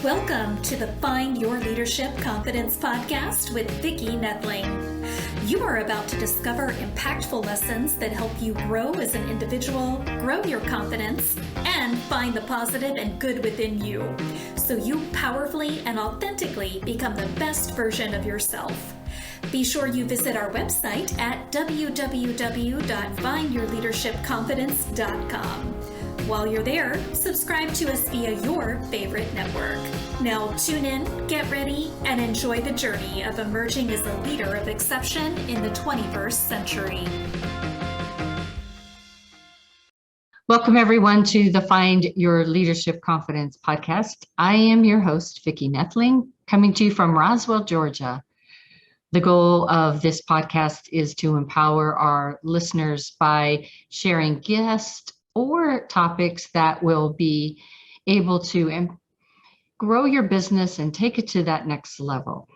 Welcome to the Find Your Leadership Confidence podcast with Vicki Nedling. You are about to discover impactful lessons that help you grow as an individual, grow your confidence, and find the positive and good within you, so you powerfully and authentically become the best version of yourself. Be sure you visit our website at www.findyourleadershipconfidence.com. While you're there, subscribe to us via your favorite network. Now tune in, get ready, and enjoy the journey of emerging as a leader of exception in the 21st century. Welcome, everyone, to the Find Your Leadership Confidence podcast. I am your host, Vicki Nedling, coming to you from Roswell, Georgia. The goal of this podcast is to empower our listeners by sharing guests or topics that will be able to grow your business and take it to that next level.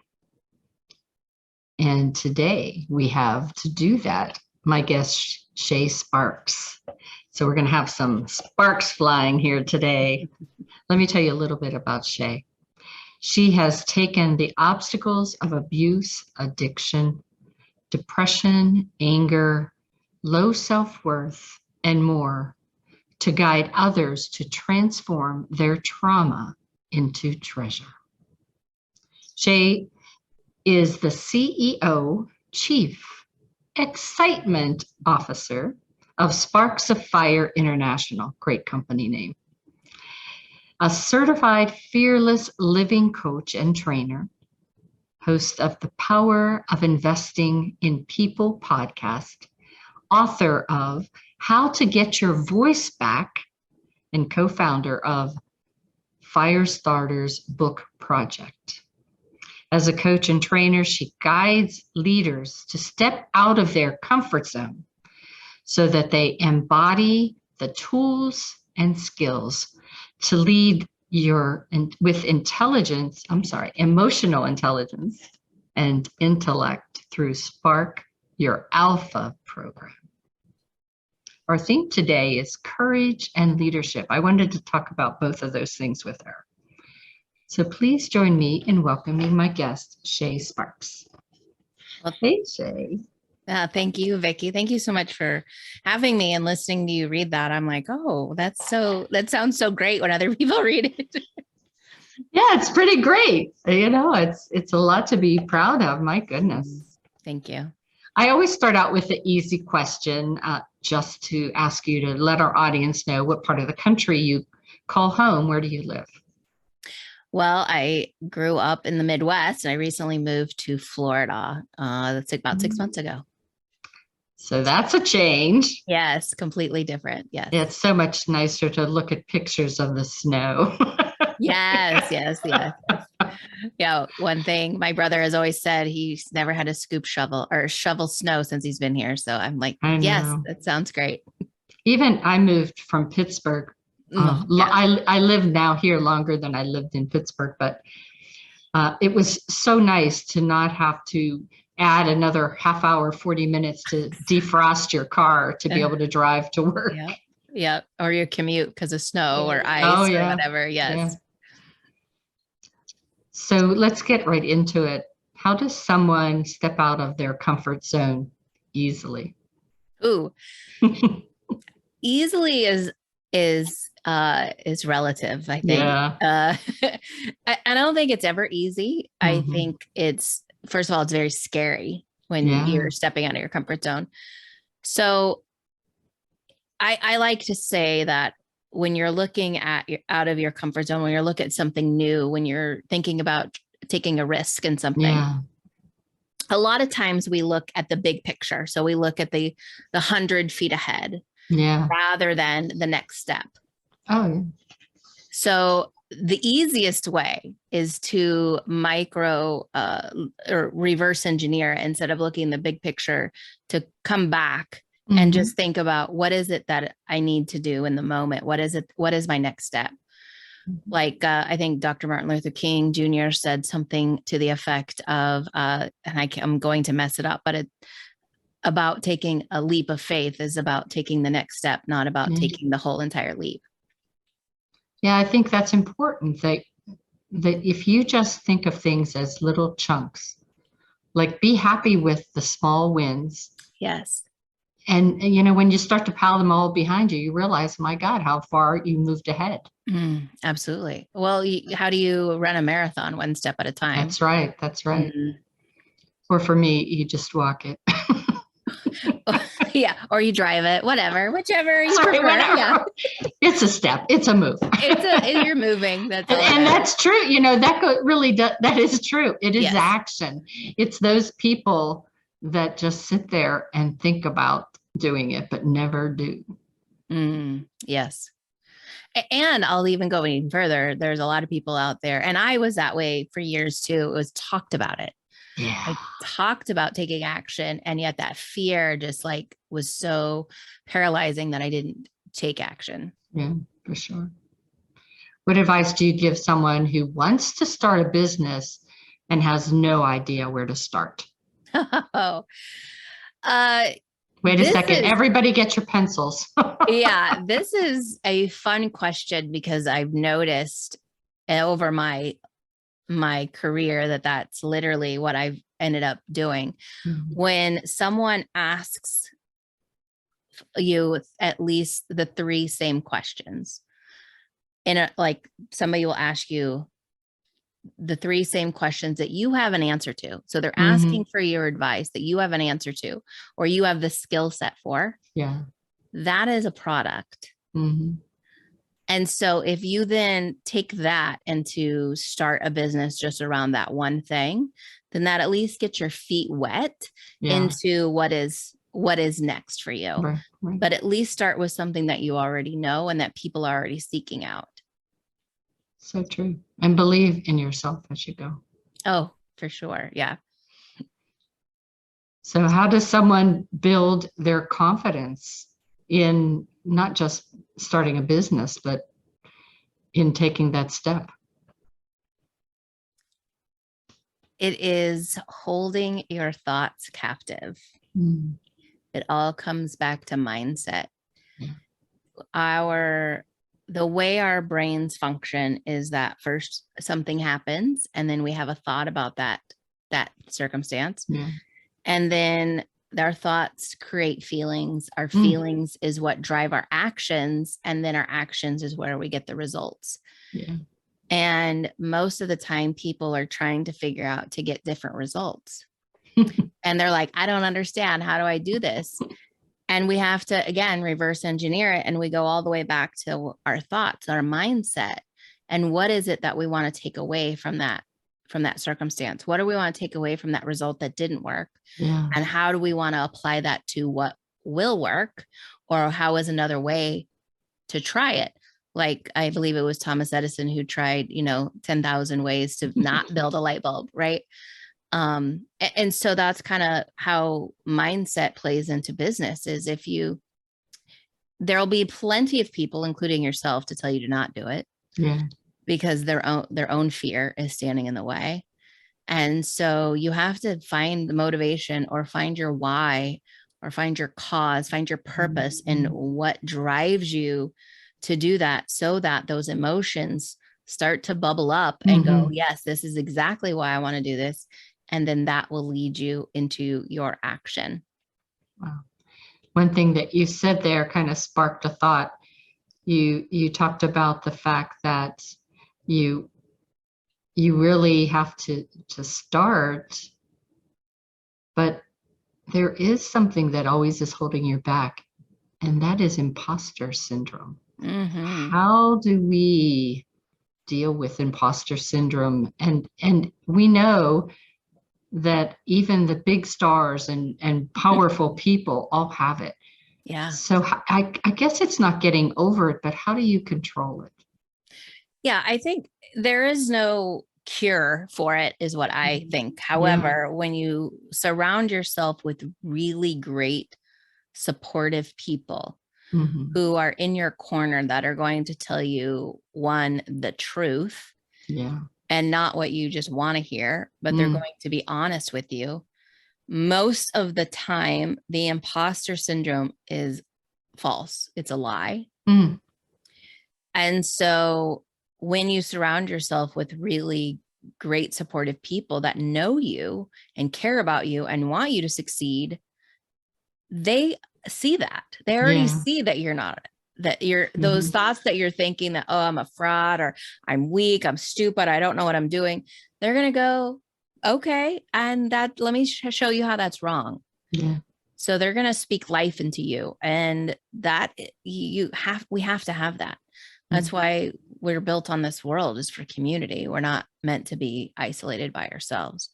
And today we have, to do that, my guest, Shā Sparks. So we're going to have some sparks flying here today. Let me tell you a little bit about Shā. She has taken the obstacles of abuse, addiction, depression, anger, low self-worth, and more to guide others to transform their trauma into treasure. Shā is the CEO, Chief Excitement Officer of Sparks of Fire International, great company name. A certified fearless living coach and trainer, host of the Power of Investing in People podcast, author of How to Get Your Voice Back, and co-founder of Firestarters Book Project. As a coach and trainer, she guides leaders to step out of their comfort zone so that they embody the tools and skills to lead with emotional intelligence and intellect through Spark Your Alpha program. Our theme today is courage and leadership. I wanted to talk about both of those things with her. So please join me in welcoming my guest, Shā Sparks. Well, hey, Shā. Thank you, Vicki. Thank you so much for having me and listening to you read that. I'm like, oh, that sounds so great when other people read it. Yeah, it's pretty great. You know, it's a lot to be proud of. My goodness. Thank you. I always start out with the easy question, just to ask you to let our audience know what part of the country you call home. Where do you live? Well, I grew up in the Midwest and I recently moved to Florida. That's about 6 months ago. So that's a change. Yes, completely different. Yes. It's so much nicer to look at pictures of the snow. Yes. Yeah. One thing my brother has always said, he's never had to shovel snow since he's been here. So I'm like, yes, that sounds great. Even I moved from Pittsburgh. I live now here longer than I lived in Pittsburgh, but it was so nice to not have to add another half hour, 40 minutes to defrost your car to be able to drive to work. Yeah. Or your commute because of snow or ice or whatever. Yes. Yeah. So let's get right into it. How does someone step out of their comfort zone easily? Ooh, easily is relative, I think. Yeah. I don't think it's ever easy. I think first of all, it's very scary when you're stepping out of your comfort zone. So I like to say that when you're looking out of your comfort zone, when you're looking at something new, when you're thinking about taking a risk in something, a lot of times we look at the big picture. So we look at the 100 feet ahead rather than the next step. So the easiest way is to or reverse engineer instead of looking the big picture, to come back and just think about what is it that I need to do in the moment? What is my next step? Like, I think Dr. Martin Luther King Jr. said something to the effect of, and I'm going to mess it up, but about taking a leap of faith is about taking the next step, not about taking the whole entire leap. Yeah, I think that's important, that that if you just think of things as little chunks, like be happy with the small wins. Yes. And you know, when you start to pile them all behind you, you realize, my God, how far you moved ahead. Absolutely. Well, how do you run a marathon one step at a time? That's right. That's right. Or for me, you just walk it. Yeah. Or you drive it, whichever you prefer. Whatever. Yeah. It's a step. It's a move. You're moving. That's all. And that's true. You know, that is true. It is Yes. action. It's those people that just sit there and think about doing it, but never do. Yes. And I'll even go even further. There's a lot of people out there, and I was that way for years too. It was talked about it. Yeah. I talked about taking action, and yet that fear just like was so paralyzing that I didn't take action. Yeah, for sure. What advice do you give someone who wants to start a business and has no idea where to start? Oh, wait a second. Everybody get your pencils. Yeah, this is a fun question because I've noticed over my career that's literally what I've ended up doing. When someone asks you at least the 3 same questions, like somebody will ask you the 3 same questions that you have an answer to. So they're asking for your advice that you have an answer to, or you have the skill set for. Yeah. That is a product. And so if you then take that and to start a business just around that one thing, then that at least gets your feet wet into what is next for you. Right. But at least start with something that you already know and that people are already seeking out. So true. And believe in yourself as you go. Oh, for sure. Yeah. So how does someone build their confidence in not just starting a business, but in taking that step? It is holding your thoughts captive. It all comes back to mindset. The way our brains function is that first something happens, and then we have a thought about that circumstance. And then our thoughts create feelings. Our feelings is what drive our actions. And then our actions is where we get the results. And most of the time people are trying to figure out to get different results. And they're like, I don't understand. How do I do this? And we have to, again, reverse engineer it. And we go all the way back to our thoughts, our mindset. And what is it that we want to take away from that circumstance? What do we want to take away from that result that didn't work? And how do we want to apply that to what will work? Or how is another way to try it? Like, I believe it was Thomas Edison who tried, 10,000 ways to not build a light bulb, right? And so that's kind of how mindset plays into business. Is there'll be plenty of people, including yourself, to tell you to not do it. Because their own fear is standing in the way. And so you have to find the motivation, or find your why, or find your cause, find your purpose, and what drives you to do that, so that those emotions start to bubble up and go, yes, this is exactly why I want to do this. And then that will lead you into your action. Wow. One thing that you said there kind of sparked a thought. You talked about the fact that you really have to start, but there is something that always is holding you back, and that is imposter syndrome. How do we deal with imposter syndrome? And we know that even the big stars and powerful people all have it. So I guess it's not getting over it, but how do you control it? Yeah, I think there is no cure for it, is what I think. However, when you surround yourself with really great, supportive people who are in your corner, that are going to tell you, one, the truth, and not what you just want to hear, but they're going to be honest with you. Most of the time, the imposter syndrome is false. It's a lie. And so when you surround yourself with really great supportive people that know you and care about you and want you to succeed, they see that. They already see that you're not, that you're those thoughts that you're thinking that, oh, I'm a fraud, or I'm weak, I'm stupid, I don't know what I'm doing. They're going to go, okay. And that, let me show you how that's wrong. Yeah. So they're going to speak life into you. And that we have to have that. That's why we're built on this world, is for community. We're not meant to be isolated by ourselves.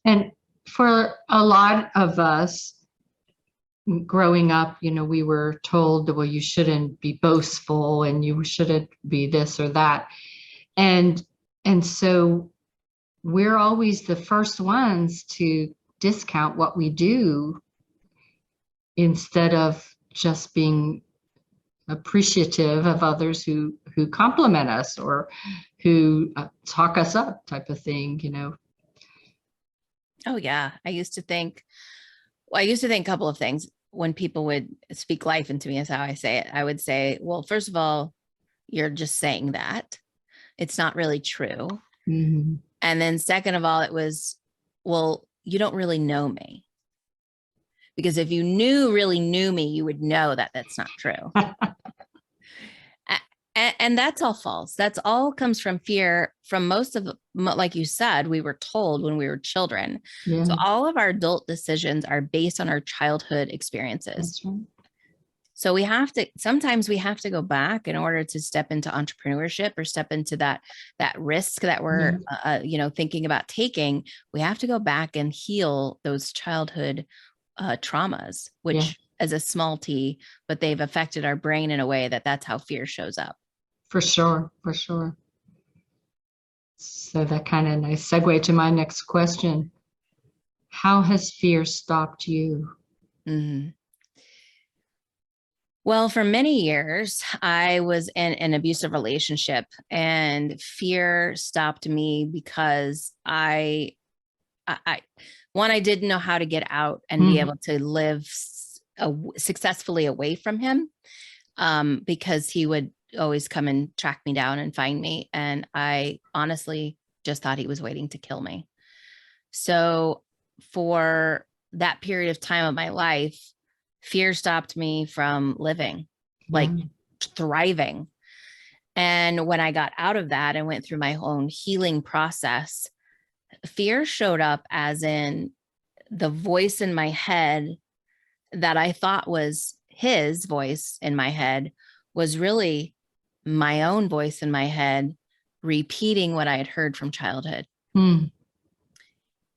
And for a lot of us growing up, we were told, well, you shouldn't be boastful and you shouldn't be this or that. And so we're always the first ones to discount what we do instead of just being appreciative of others who compliment us or who talk us up, type of thing, Oh yeah. I used to think a couple of things when people would speak life into me, is how I say it. I would say, well, first of all, you're just saying that. It's not really true. And then second of all, it was, well, you don't really know me. Because if you really knew me, you would know that that's not true. And that's all false. That's all comes from fear, from most of, like you said, we were told when we were children. Yeah. So all of our adult decisions are based on our childhood experiences. That's right. So sometimes we have to go back in order to step into entrepreneurship or step into that risk that we're, thinking about taking. We have to go back and heal those childhood traumas, which as a small t, but they've affected our brain in a way that's how fear shows up. For sure. So that kind of nice segue to my next question. How has fear stopped you? Well, for many years, I was in an abusive relationship, and fear stopped me because I didn't know how to get out and be able to live successfully away from him, because he would always come and track me down and find me. And I honestly just thought he was waiting to kill me. So for that period of time of my life, fear stopped me from living, like thriving. And when I got out of that and went through my own healing process, fear showed up as in the voice in my head that I thought was his voice in my head was really my own voice in my head, repeating what I had heard from childhood.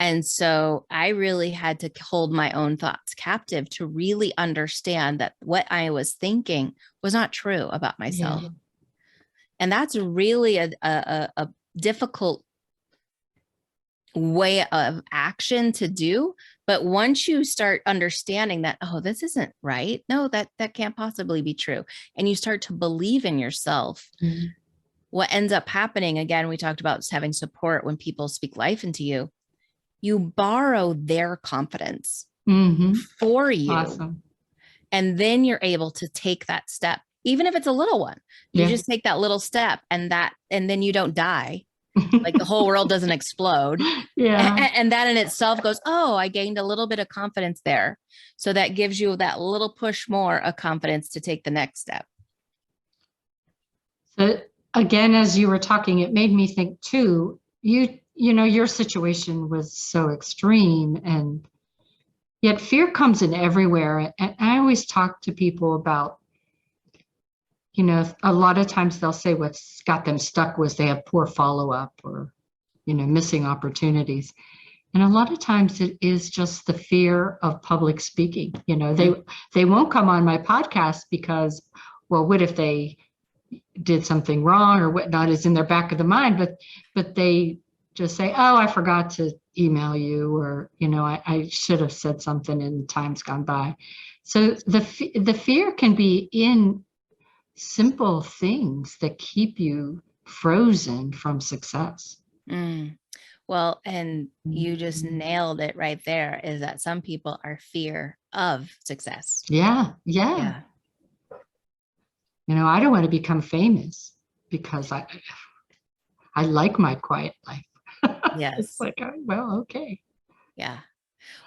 And so I really had to hold my own thoughts captive to really understand that what I was thinking was not true about myself. Yeah. And that's really a difficult way of action to do. But once you start understanding that, oh, this isn't right. No, that can't possibly be true. And you start to believe in yourself. What ends up happening, again, we talked about having support when people speak life into you. You borrow their confidence for you. Awesome. And then you're able to take that step, even if it's a little one. You just take that little step, and then you don't die. Like the whole world doesn't explode. And that in itself goes, oh, I gained a little bit of confidence there. So that gives you that little push more of confidence to take the next step. So again, as you were talking, it made me think too, your situation was so extreme, and yet fear comes in everywhere. And I always talk to people about, a lot of times they'll say what's got them stuck was they have poor follow-up or, missing opportunities. And a lot of times it is just the fear of public speaking. They won't come on my podcast because, well, what if they did something wrong or whatnot is in their back of the mind, but they just say, oh, I forgot to email you, or, I should have said something in times gone by. So the fear can be in simple things that keep you frozen from success. Well, and you just nailed it right there, is that some people are fear of success. Yeah. I don't want to become famous. because I like my quiet life. Yes. It's like, well, okay. Yeah.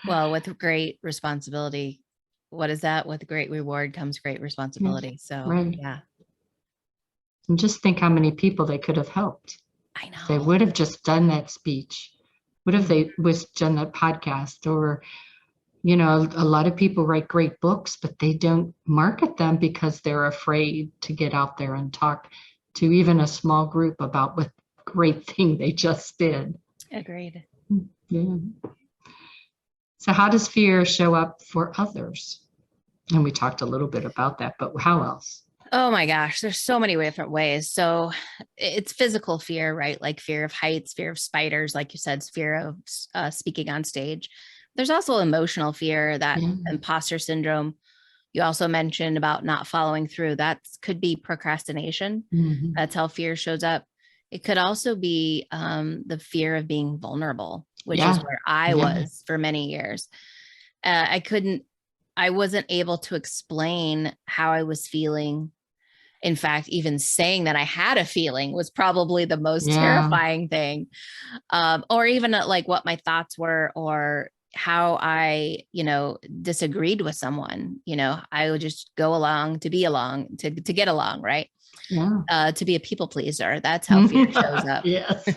Well, with great responsibility, what is that? With great reward comes great responsibility. So, right. yeah. And just think how many people they could have helped. I know. They would have just done that speech. What if they was done that podcast? Or, you know, a lot of people write great books, but they don't market them because they're afraid to get out there and talk to even a small group about what great thing they just did. Agreed. Yeah. So how does fear show up for others? And we talked a little bit about that, but how else? Oh my gosh, there's so many different ways. So it's physical fear, right? Like fear of heights, fear of spiders, like you said, fear of speaking on stage. There's also emotional fear, that imposter syndrome. You also mentioned about not following through. That could be procrastination. Mm-hmm. That's how fear shows up. It could also be the fear of being vulnerable, which is where I was for many years. I wasn't able to explain how I was feeling. In fact, even saying that I had a feeling was probably the most terrifying thing. Or even like what my thoughts were, or how I, disagreed with someone. I would just go along to be along, to get along, right? Yeah. To be a people pleaser. That's how fear shows up. Yes.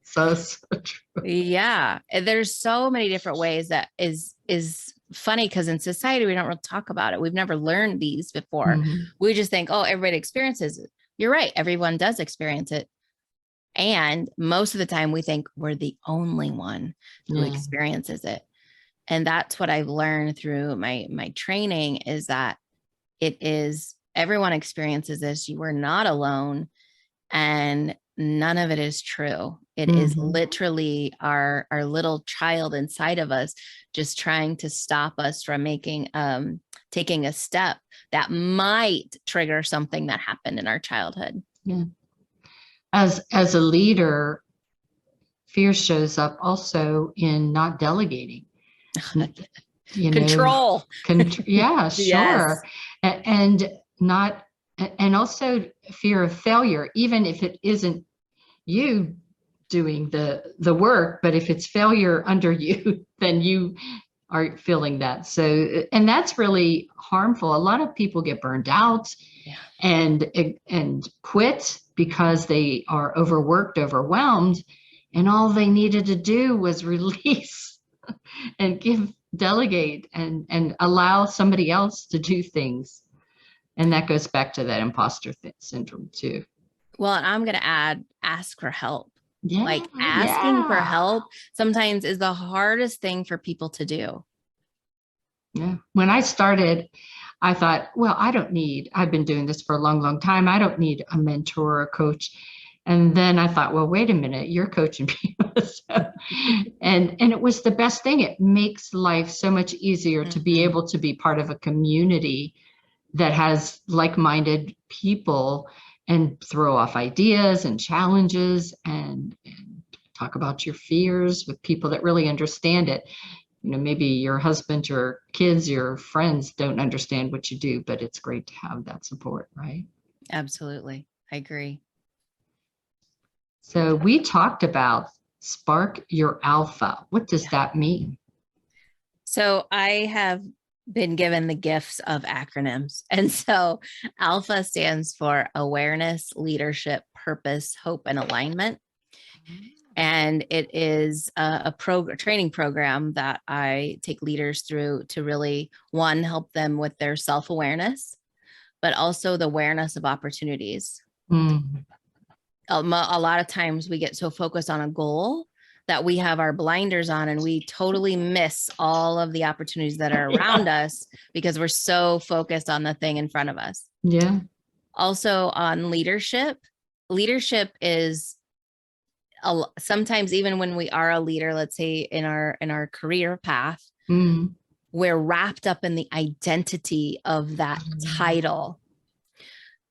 So true. Yeah. There's so many different ways that is funny, because in society, we don't really talk about it. We've never learned these before. Mm-hmm. We just think, oh, everybody experiences it. You're right. Everyone does experience it. And most of the time we think we're the only one who experiences it. And that's what I've learned through my training, is that it is, everyone experiences this. You are not alone. And none of it is true. It is literally our little child inside of us, just trying to stop us from taking a step that might trigger something that happened in our childhood. Yeah. As a leader, fear shows up also in not delegating. Control. Yeah, sure. Yes. And also fear of failure, even if it isn't you doing the work, but if it's failure under you, then you are feeling that. So, and that's really harmful. A lot of people get burned out and quit because they are overworked, overwhelmed, and all they needed to do was release and delegate and allow somebody else to do things. And that goes back to that imposter syndrome too. Well, and I'm going to add, ask for help. Like asking for help sometimes is the hardest thing for people to do. Yeah. When I started, I thought, well, I've been doing this for a long, long time. I don't need a mentor or a coach. And then I thought, well, wait a minute, you're coaching people. And it was the best thing. It makes life so much easier to be able to be part of a community that has like-minded people and throw off ideas and challenges and talk about your fears with people that really understand it. Maybe your husband, your kids, your friends don't understand what you do, but it's great to have that support, right? Absolutely. I agree. So we talked about spark your alpha. What does that mean? So I have been given the gifts of acronyms. And so alpha stands for awareness, leadership, purpose, hope, and alignment. And it is a training program that I take leaders through to really, one, help them with their self-awareness, but also the awareness of opportunities. A lot of times we get so focused on a goal that we have our blinders on and we totally miss all of the opportunities that are around us because we're so focused on the thing in front of us. Yeah. Also on leadership. Leadership is sometimes, even when we are a leader, let's say in our career path, we're wrapped up in the identity of that title.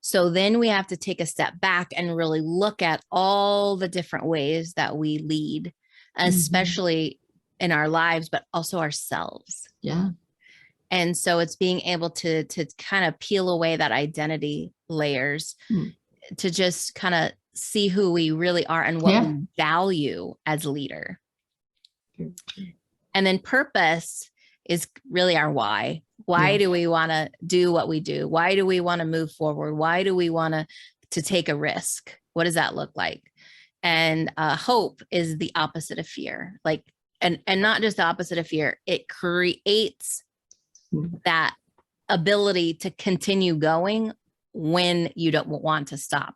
So then we have to take a step back and really look at all the different ways that we lead, especially in our lives, but also ourselves. Yeah. And so it's being able to kind of peel away that identity layers to just kind of see who we really are and what we value as leader. And then purpose is really our why. Why do we want to do what we do? Why do we want to move forward? Why do we want to take a risk? What does that look like? And hope is the opposite of fear. Like, and not just the opposite of fear. It creates that ability to continue going when you don't want to stop.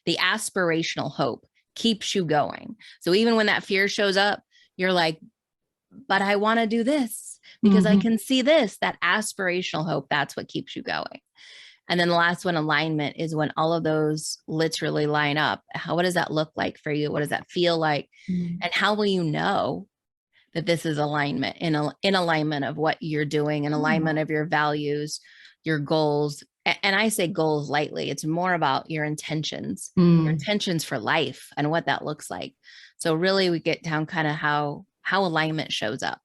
The aspirational hope keeps you going. So even when that fear shows up, you're like, but I want to do this because I can see this. That aspirational hope, that's what keeps you going. And then the last one, alignment, is when all of those literally line up. What does that look like for you? What does that feel like? And how will you know that this is alignment, in alignment of what you're doing, in alignment of your values, your goals? And I say goals lightly. It's more about your intentions for life and what that looks like. So really we get down kind of how alignment shows up.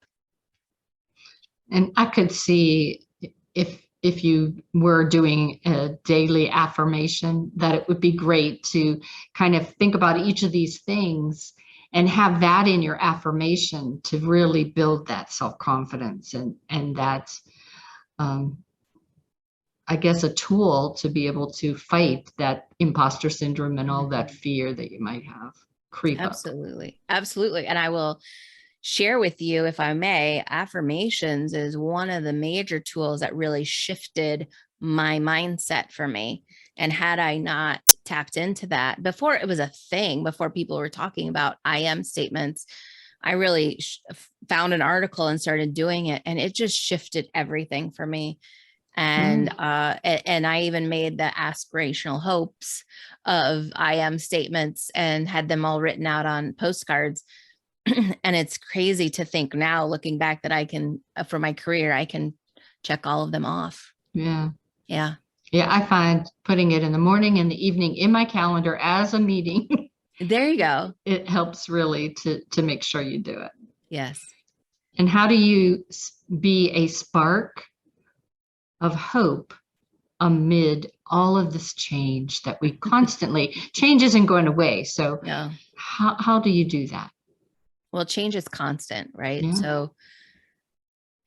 And I could see if you were doing a daily affirmation, that it would be great to kind of think about each of these things and have that in your affirmation to really build that self-confidence and that's, I guess, a tool to be able to fight that imposter syndrome and all that fear that you might have creep up. Absolutely. And I will share with you, if I may, affirmations is one of the major tools that really shifted my mindset for me. And had I not tapped into that before it was a thing, before people were talking about I am statements, I really found an article and started doing it. And it just shifted everything for me. And I even made the aspirational hopes of I am statements and had them all written out on postcards. And it's crazy to think now, looking back, that I can, for my career, I can check all of them off. Yeah. I find putting it in the morning and the evening in my calendar as a meeting. There you go. It helps really to make sure you do it. Yes. And how do you be a spark of hope amid all of this change that we constantly, change isn't going away. So how do you do that? Well, change is constant, right? So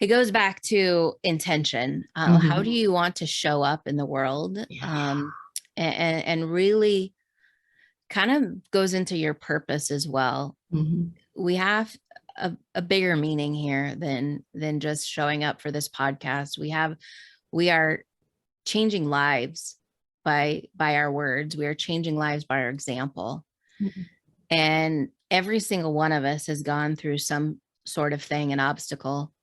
it goes back to intention. How do you want to show up in the world? And really kind of goes into your purpose as well. We have a bigger meaning here than just showing up for this podcast. We are changing lives by our words. We are changing lives by our example. And every single one of us has gone through some sort of thing, an obstacle.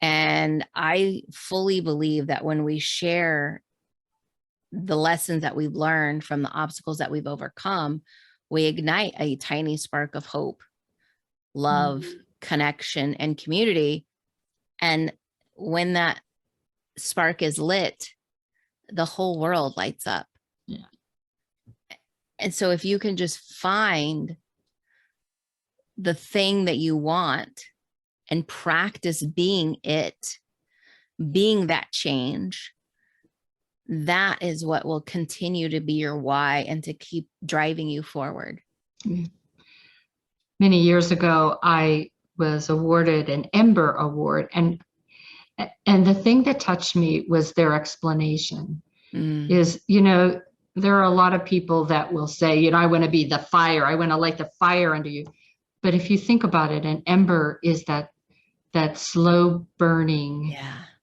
And I fully believe that when we share the lessons that we've learned from the obstacles that we've overcome, we ignite a tiny spark of hope, love, connection, and community. And when that spark is lit, the whole world lights up. And so if you can just find the thing that you want and practice being it, being that change, that is what will continue to be your why and to keep driving you forward. Many years ago, I was awarded an Ember Award, and the thing that touched me was their explanation. Is, there are a lot of people that will say, I want to be the fire. I want to light the fire under you. But if you think about it, an ember is that slow burning,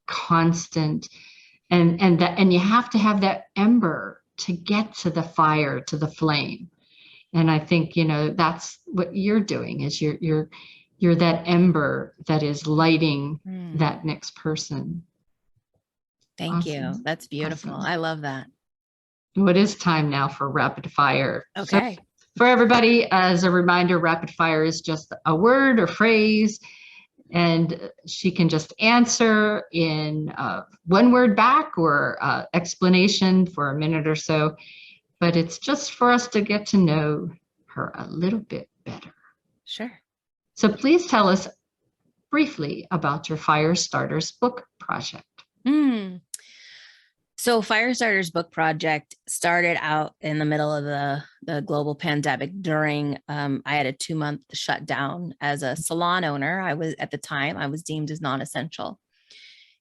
constant, and you have to have that ember to get to the fire, to the flame. And I think, that's what you're doing, is you're that ember that is lighting that next person. Thank you. That's beautiful. Awesome. I love that. Well, it is time now for rapid fire. Okay. So for everybody, as a reminder, rapid fire is just a word or phrase, and she can just answer in one word back or explanation for a minute or so. But it's just for us to get to know her a little bit better. Sure. So please tell us briefly about your Fire Starters book project. So Firestarters book project started out in the middle of the global pandemic during, I had a 2-month shutdown as a salon owner. I was deemed as non-essential.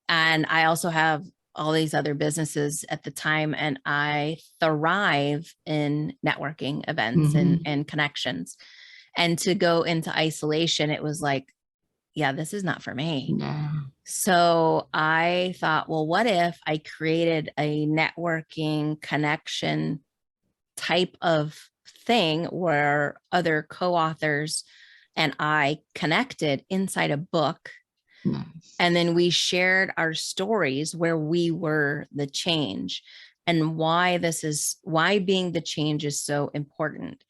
And I also have all these other businesses at the time, and I thrive in networking events and connections. And to go into isolation, it was like, yeah, this is not for me. No. So I thought, well, what if I created a networking connection type of thing where other co-authors and I connected inside a book. Nice. And then we shared our stories where we were the change and why being the change is so important.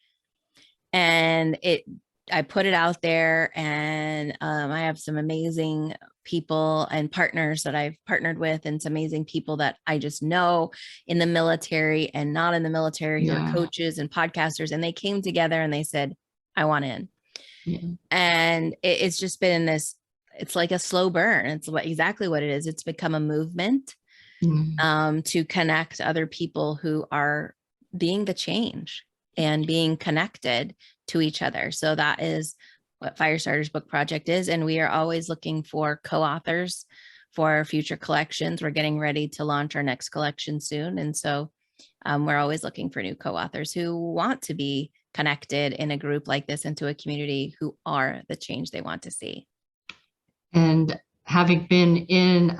And I put it out there, and I have some amazing people and partners that I've partnered with, and some amazing people that I just know in the military and not in the military, who are coaches and podcasters. And they came together and they said, I want in. Yeah. And it's just been this, it's like a slow burn. It's exactly what it is. It's become a movement to connect other people who are being the change and being connected to each other. So that is what Firestarters book project is. And we are always looking for co-authors for our future collections. We're getting ready to launch our next collection soon. And so we're always looking for new co-authors who want to be connected in a group like this, into a community, who are the change they want to see. And having been in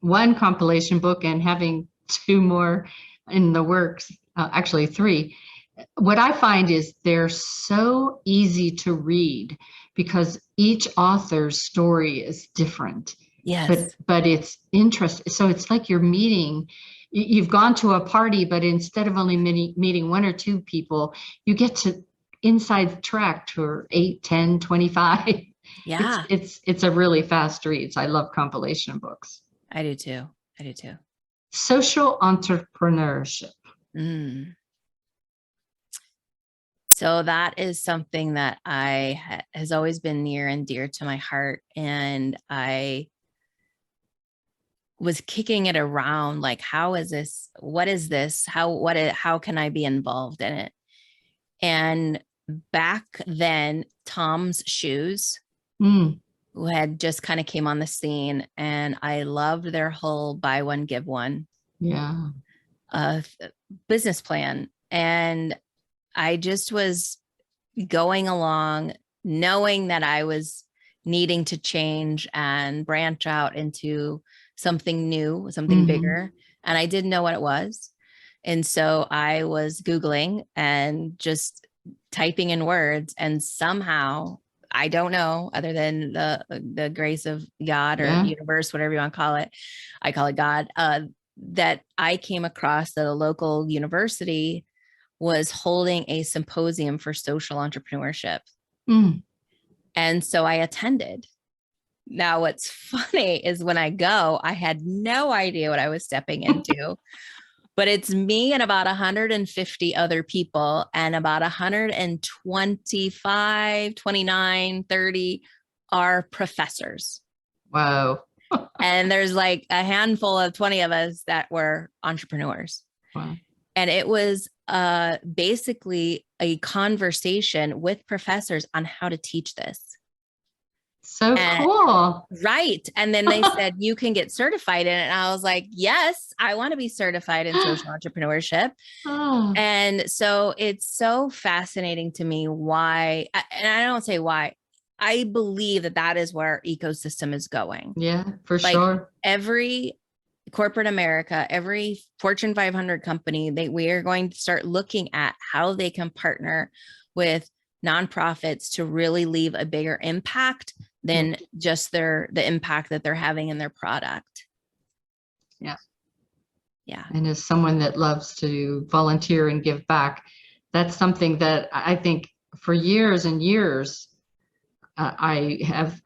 one compilation book and having 2 more in the works, actually 3, what I find is they're so easy to read because each author's story is different. Yes. But it's interesting. So it's like you've gone to a party, but instead of only meeting 1 or 2 people, you get to inside track to 8, 10, 25. Yeah. It's a really fast read. So I love compilation books. I do too. Social entrepreneurship. So that is something that has always been near and dear to my heart. And I was kicking it around, like, how is this? What is this? How can I be involved in it? And back then, Tom's Shoes, who had just kind of came on the scene, and I loved their whole buy one, give one business plan. And I just was going along knowing that I was needing to change and branch out into something new, something bigger. And I didn't know what it was. And so I was Googling and just typing in words, and somehow, I don't know, other than the grace of God or universe, whatever you want to call it, I call it God, that I came across that a local university was holding a symposium for social entrepreneurship. And so I attended. Now, what's funny is when I go, I had no idea what I was stepping into, but it's me and about 150 other people, and about 125, 29, 30 are professors. Wow. And there's like a handful of 20 of us that were entrepreneurs. Wow. And it was basically a conversation with professors on how to teach this. So cool. Right. And then they said, you can get certified in it. And I was like, yes, I want to be certified in social entrepreneurship. And so it's so fascinating to me why, and I don't say why, I believe that is where our ecosystem is going. Yeah, for sure. Every corporate America, every Fortune 500 company, we are going to start looking at how they can partner with nonprofits to really leave a bigger impact than just the impact that they're having in their product. Yeah. Yeah. And as someone that loves to volunteer and give back, that's something that I think for years and years, I have,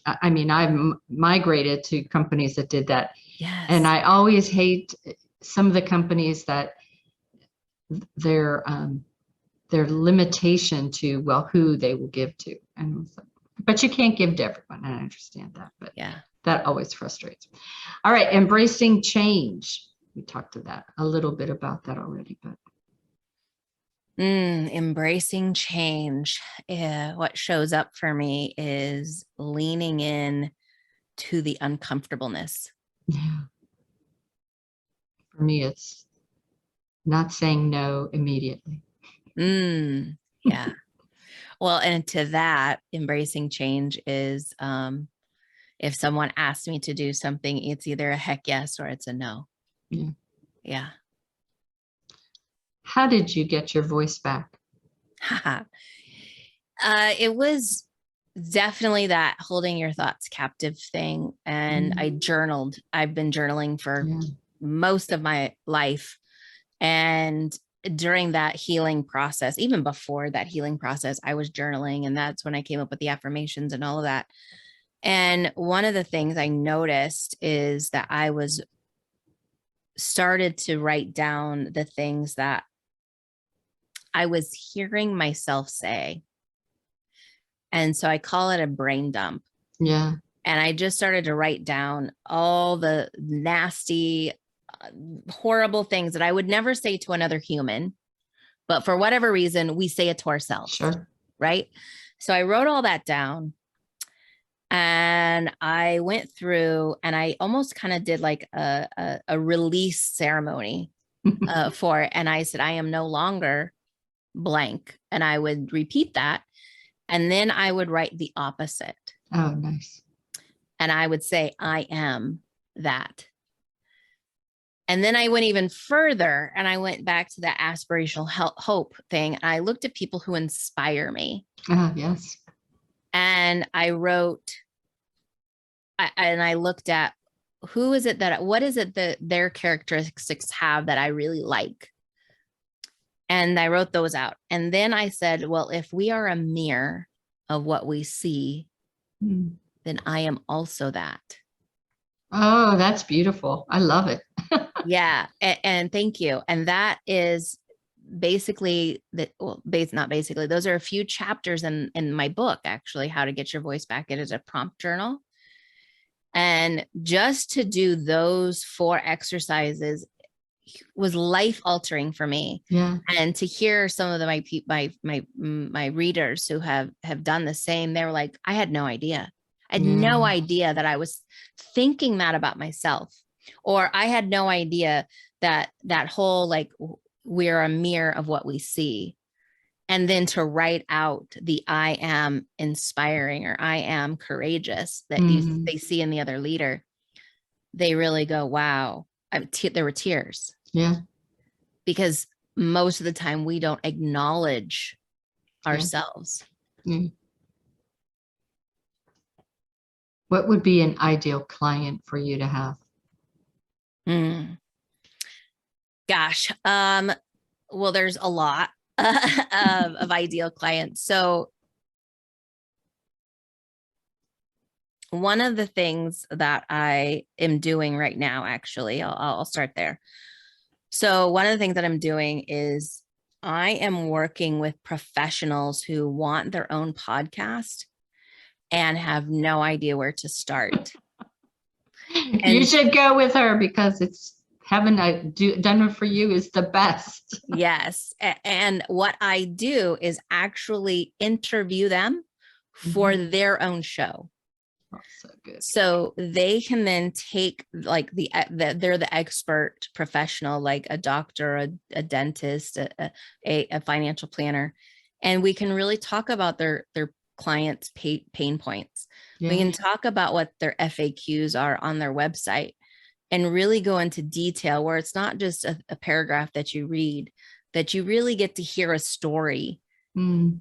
I've migrated to companies that did that. Yes. And I always hate some of the companies that their limitation to, who they will give to. And but you can't give to everyone. I understand that, but that always frustrates me. All right, embracing change. we talked to that a little bit about that already, but. Embracing change. What shows up for me is leaning in to the uncomfortableness. Yeah. For me, it's not saying no immediately. Yeah. Well, and to that, embracing change is if someone asks me to do something, it's either a heck yes or it's a no. Yeah. Yeah. How did you get your voice back? It was definitely that holding your thoughts captive thing. And I journaled. I've been journaling for most of my life. And during that healing process, even before that healing process, I was journaling. And that's when I came up with the affirmations and all of that. And one of the things I noticed is that I was started to write down the things that I was hearing myself say. And so I call it a brain dump. Yeah. And I just started to write down all the nasty, horrible things that I would never say to another human. But for whatever reason, we say it to ourselves. Sure. Right. So I wrote all that down. And I went through and I almost kind of did like a release ceremony for it. And I said, I am no longer blank. And I would repeat that. And then I would write the opposite. Oh, nice. And I would say, I am that. And then I went even further and I went back to that aspirational hope thing. And I looked at people who inspire me. Yes. And I wrote, and I looked at what is it that their characteristics have that I really like? And I wrote those out. And then I said, well, if we are a mirror of what we see, then I am also that. Oh, that's beautiful. I love it. Yeah. And thank you. And that is basically not basically, those are a few chapters in my book, actually, How to Get Your Voice Back. It is a prompt journal. And just to do those 4 exercises was life altering for me. Yeah. And to hear some of my readers who have done the same, they were like, I had no idea. I had no idea that I was thinking that about myself, or I had no idea that whole, like, we're a mirror of what we see. And then to write out the I am inspiring or I am courageous that they see in the other leader, they really go, wow. There were tears. Yeah. Because most of the time we don't acknowledge ourselves. What would be an ideal client for you to have? Gosh. Well, there's a lot of ideal clients. So one of the things that I am doing right now, actually, I'll start there. So one of the things that I'm doing is I am working with professionals who want their own podcast and have no idea where to start. And you should go with her because it's having done it for you is the best. Yes. And what I do is actually interview them for their own show. Oh, so good. So they can then take, like, they're the expert professional, like a doctor, a dentist, a financial planner, and we can really talk about their clients' pain points. Yeah. We can talk about what their FAQs are on their website and really go into detail where it's not just a paragraph that you read, that you really get to hear a story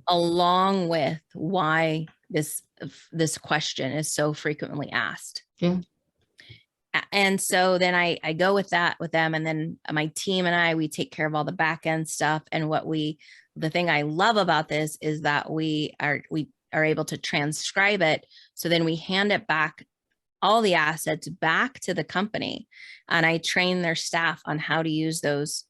along with why this question is so frequently asked. Yeah. And so then I go with them, and then my team and we take care of all the back end stuff. And the thing I love about this is that we are able to transcribe it. So then we hand it back, all the assets back to the company. And I train their staff on how to use those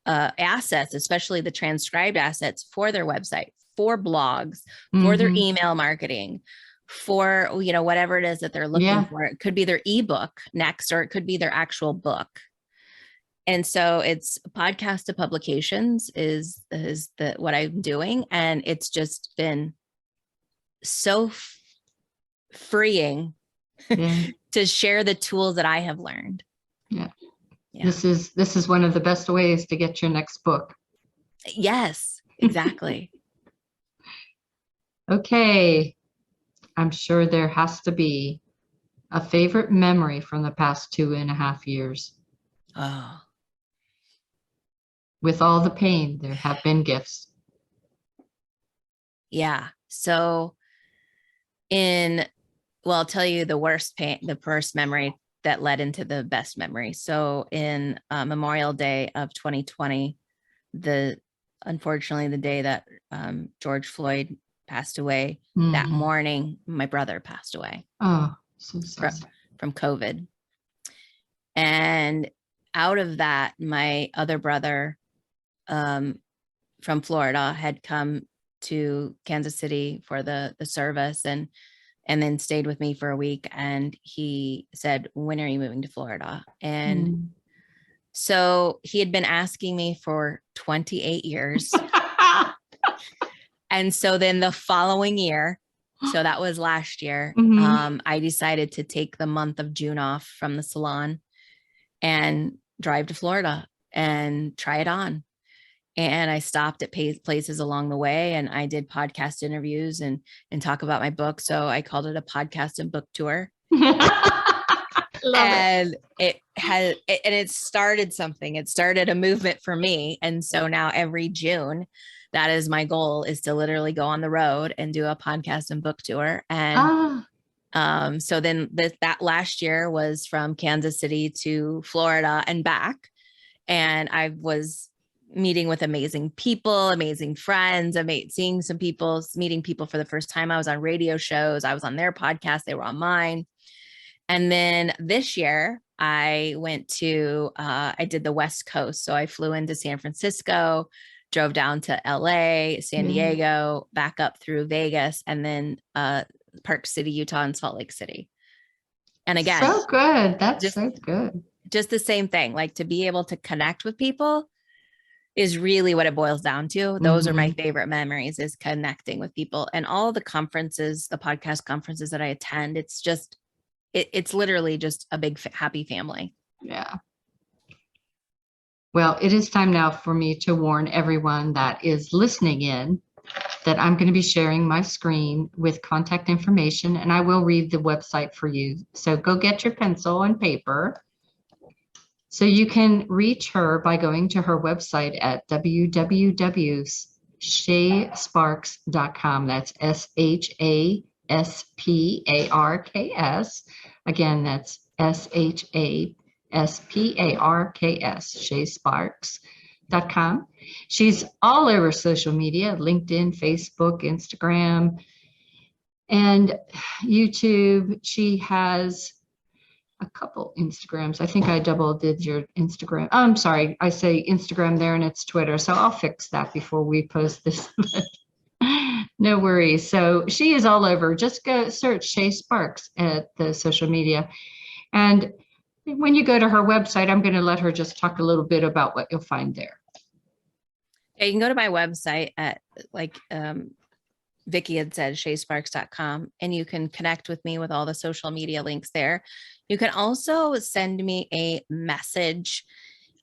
assets, especially the transcribed assets, for their website, for blogs, for their email marketing, for, whatever it is that they're looking for. It could be their ebook next, or it could be their actual book. And so it's podcast to publications is the what I'm doing. And it's just been so freeing to share the tools that I have learned. Yeah. This is one of the best ways to get your next book. Yes, exactly. Okay. I'm sure there has to be a favorite memory from the past 2.5 years. Oh. With all the pain, there have been gifts. Yeah. So I'll tell you the worst pain, the first memory that led into the best memory. So in Memorial Day of 2020, unfortunately the day that George Floyd passed away, that morning, my brother passed away. Oh, so sad. From COVID. And out of that, my other brother from Florida had come to Kansas City for the service and then stayed with me for a week. And he said, when are you moving to Florida? And so he had been asking me for 28 years. And so then the following year, so that was last year, I decided to take the month of June off from the salon and drive to Florida and try it on. And I stopped at places along the way, and I did podcast interviews and talk about my book. So I called it a podcast and book tour. And it started something. It started a movement for me. And so now every June, that is my goal, is to literally go on the road and do a podcast and book tour. And so then that last year was from Kansas City to Florida and back. And I was meeting with amazing people, amazing friends, seeing some people, meeting people for the first time. I was on radio shows. I was on their podcast. They were on mine. And then this year I went to, I did the West Coast. So I flew into San Francisco, drove down to LA, San Diego, back up through Vegas, and then Park City, Utah, and Salt Lake City. And again, so good. That's so good. Just the same thing, like to be able to connect with people is really what it boils down to. Those are my favorite memories, is connecting with people. And all the conferences, the podcast conferences that I attend, it's just, it's literally just a big happy family. Yeah. Well, it is time now for me to warn everyone that is listening in that I'm going to be sharing my screen with contact information, and I will read the website for you. So go get your pencil and paper. So you can reach her by going to her website at www.shasparks.com. That's SHASPARKS. Again, that's SHASPARKS, ShaSparks.com. She's all over social media, LinkedIn, Facebook, Instagram, and YouTube. She has a couple Instagrams. I think I double did your Instagram. I'm sorry, I say Instagram there and it's Twitter. So I'll fix that before we post this. No worries. So she is all over. Just go search Shā Sparks at the social media. And when you go to her website, I'm going to let her just talk a little bit about what you'll find there. Yeah, you can go to my website at Vicki had said, shasparks.com, and you can connect with me with all the social media links there. You can also send me a message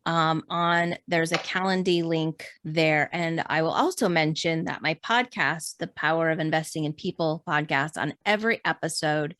there's a Calendly link there. And I will also mention that my podcast, The Power of Investing in People podcast, on every episode,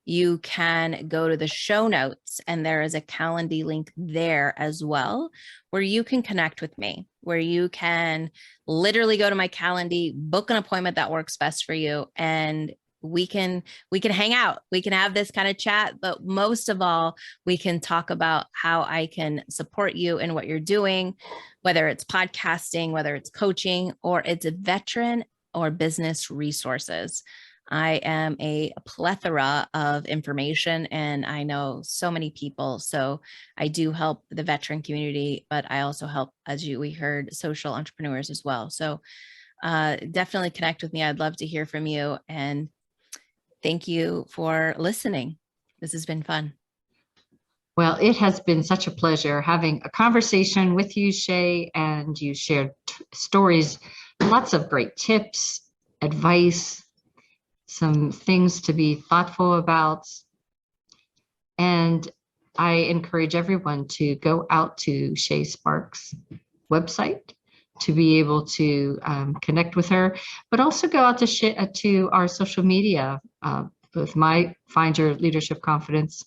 you can go to the show notes, and there is a Calendly link there as well, where you can connect with me, where you can literally go to my Calendly, book an appointment that works best for you, and we can hang out. We can have this kind of chat, but most of all, we can talk about how I can support you in what you're doing, whether it's podcasting, whether it's coaching, or it's a veteran or business resources. I am a plethora of information, and I know so many people. So I do help the veteran community, but I also help, as we heard, social entrepreneurs as well. So definitely connect with me. I'd love to hear from you. And thank you for listening. This has been fun. Well, it has been such a pleasure having a conversation with you, Shā, and you shared stories, lots of great tips, advice, some things to be thoughtful about. And I encourage everyone to go out to Shā Sparks' website to be able to connect with her, but also go out to our social media, both my Find Your Leadership Confidence,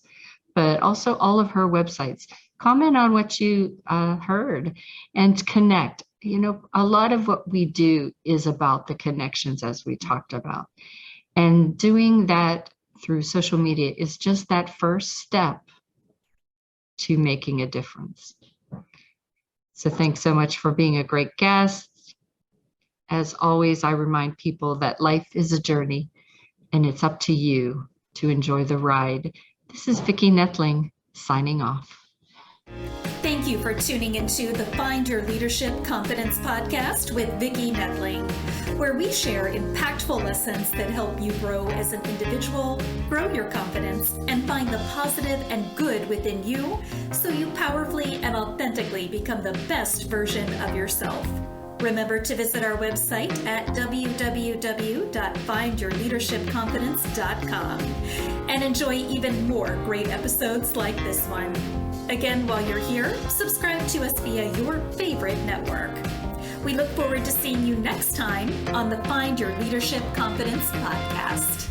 but also all of her websites. Comment on what you heard and connect. You know, a lot of what we do is about the connections, as we talked about. And doing that through social media is just that first step to making a difference. So thanks so much for being a great guest. As always, I remind people that life is a journey and it's up to you to enjoy the ride. This is Vicki Nettling signing off. Thank you for tuning into the Find Your Leadership Confidence podcast with Vicki Nettling, where we share impactful lessons that help you grow as an individual, grow your confidence, and find the positive and good within you so you powerfully and authentically become the best version of yourself. Remember to visit our website at www.findyourleadershipconfidence.com and enjoy even more great episodes like this one. Again, while you're here, subscribe to us via your favorite network. We look forward to seeing you next time on the Find Your Leadership Confidence podcast.